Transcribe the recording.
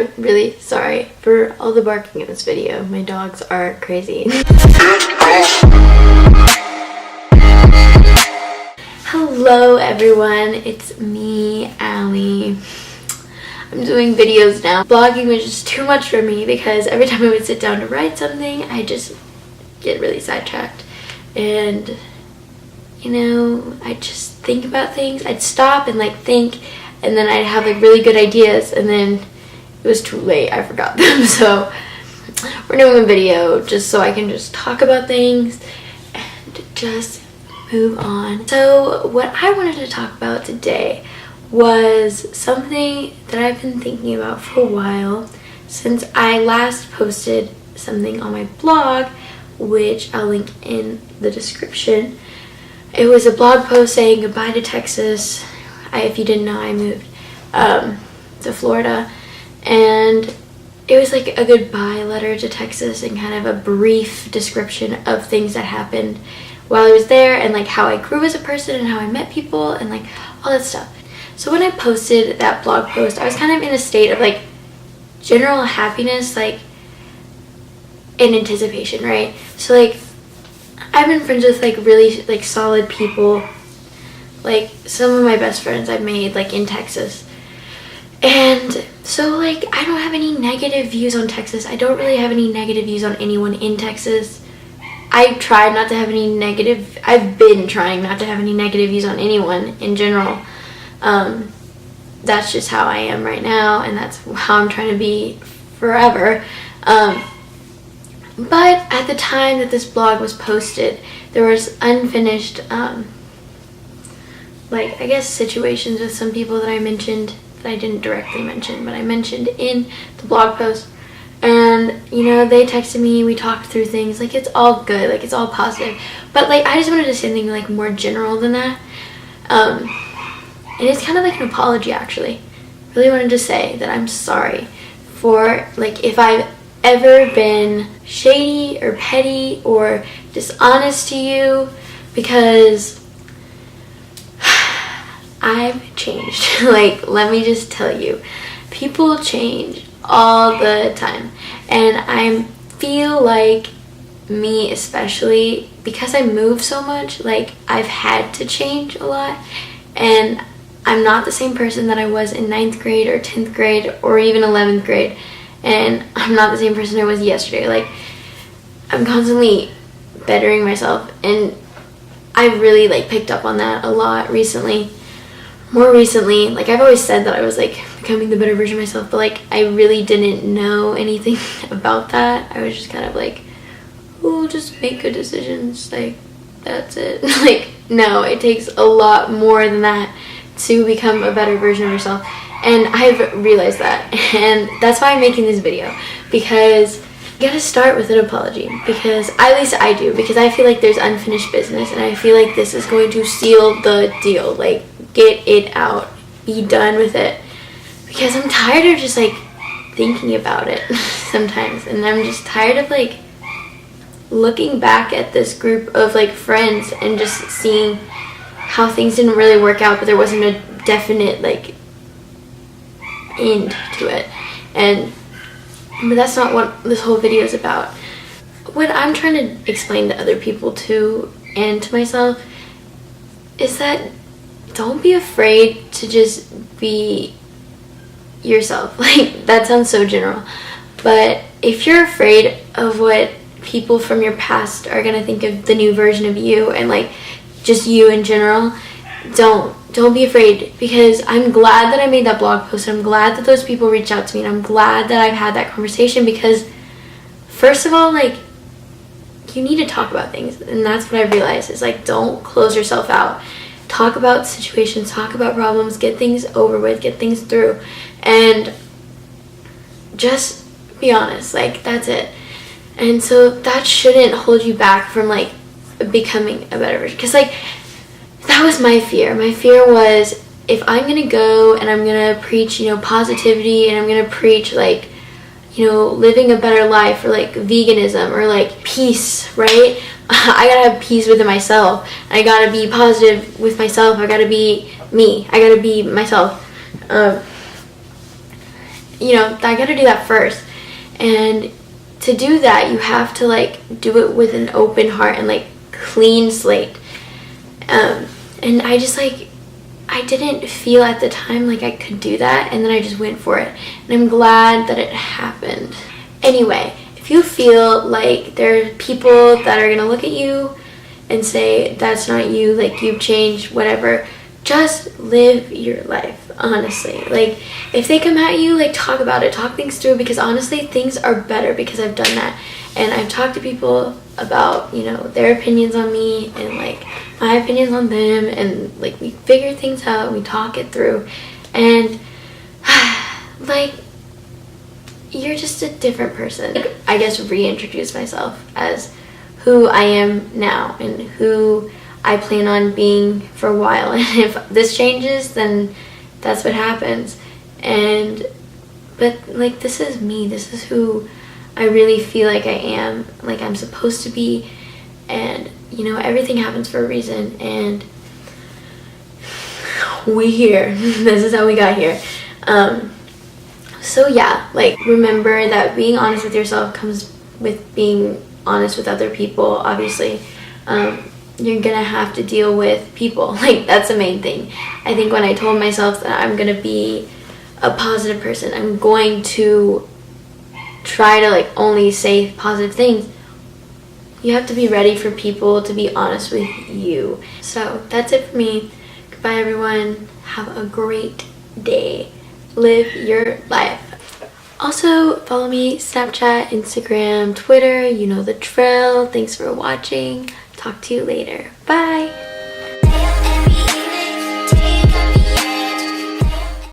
I'm really sorry for all the barking in this video. My dogs are crazy. Hello everyone, it's me, Allie. I'm doing videos now. Vlogging was just too much for me because every time I would sit down to write something, I just get really sidetracked. And, you know, I'd just think about things. I'd stop and like think, and then I'd have like really good ideas, and then it was too late. I forgot them. So we're doing a video just so I can just talk about things and just move on. So what I wanted to talk about today was something that I've been thinking about for a while since I last posted something on my blog, which I'll link in the description. It was a blog post saying goodbye to Texas. If you didn't know, I moved to Florida, and it was like a goodbye letter to Texas and kind of a brief description of things that happened while I was there, and like how I grew as a person and how I met people and like all that stuff. So when I posted that blog post, I was kind of in a state of like general happiness, like in anticipation, right? So like I've been friends with like really like solid people, like some of my best friends I've made like in Texas. And so like I don't have any negative views on Texas. I don't really have any negative views on anyone in Texas. I've been trying not to have any negative views on anyone in general. That's just how I am right now, and that's how I'm trying to be forever. But at the time that this blog was posted, there was unfinished, like, I guess situations with some people that I mentioned, that I didn't directly mention, but I mentioned in the blog post. And, you know, they texted me, we talked through things, like, it's all good, like, it's all positive. But, like, I just wanted to say something, like, more general than that. And it's kind of like an apology, actually. Really wanted to say that I'm sorry for, like, if I've ever been shady or petty or dishonest to you, because I've changed. Like, let me just tell you, people change all the time, and I feel like me especially, because I move so much, like I've had to change a lot, and I'm not the same person that I was in 9th grade or 10th grade or even 11th grade, and I'm not the same person I was yesterday. Like, I'm constantly bettering myself, and I really like picked up on that a lot recently. More recently, like I've always said that I was like becoming the better version of myself, but like I really didn't know anything about that. I was just kind of like, oh, just make good decisions, like that's it. Like, no, it takes a lot more than that to become a better version of yourself, and I've realized that, and that's why I'm making this video, because you gotta start with an apology, because at least I do, because I feel like there's unfinished business, and I feel like this is going to seal the deal. Like, get it out, be done with it, because I'm tired of just like thinking about it sometimes, and I'm just tired of like looking back at this group of like friends and just seeing how things didn't really work out, but there wasn't a definite like end to it. But that's not what this whole video is about. What I'm trying to explain to other people too, and to myself, is that don't be afraid to just be yourself. Like, that sounds so general, but if you're afraid of what people from your past are gonna think of the new version of you, and like just you in general, don't be afraid, because I'm glad that I made that blog post, and I'm glad that those people reached out to me, and I'm glad that I've had that conversation, because first of all, like, you need to talk about things, and that's what I realized, is like, don't close yourself out. Talk about situations, talk about problems, get things over with, get things through, and just be honest. Like, that's it. And so that shouldn't hold you back from like becoming a better version, because like that was my fear. My fear was, if I'm gonna go and I'm gonna preach, you know, positivity, and I'm gonna preach like, you know, living a better life, or like veganism, or like peace, right? I gotta have peace within myself. I gotta be positive with myself. I gotta be me. I gotta be myself. you know, I gotta do that first. And to do that, you have to like do it with an open heart and like clean slate. And I just like, I didn't feel at the time like I could do that, and then I just went for it. And I'm glad that it happened. Anyway, if you feel like there are people that are gonna look at you and say, that's not you, like you've changed, whatever, just live your life, honestly. Like, if they come at you, like talk about it, talk things through, because honestly, things are better because I've done that. And I've talked to people about, you know, their opinions on me and like my opinions on them, and like we figure things out, we talk it through, and like, you're just a different person. Like, I guess reintroduce myself as who I am now and who I plan on being for a while. And if this changes, then that's what happens. But like, this is me, this is who I really feel like I am, like I'm supposed to be. And you know, everything happens for a reason, and we here. This is how we got here. So yeah, like, remember that being honest with yourself comes with being honest with other people. Obviously, you're gonna have to deal with people. Like, that's the main thing. I think when I told myself that I'm gonna be a positive person, I'm going to try to like only say positive things, you have to be ready for people to be honest with you. So that's it for me. Goodbye, everyone. Have a great day. Live your life. Also, follow me, Snapchat, Instagram, Twitter. You know the drill. Thanks for watching. Talk to you later. Bye.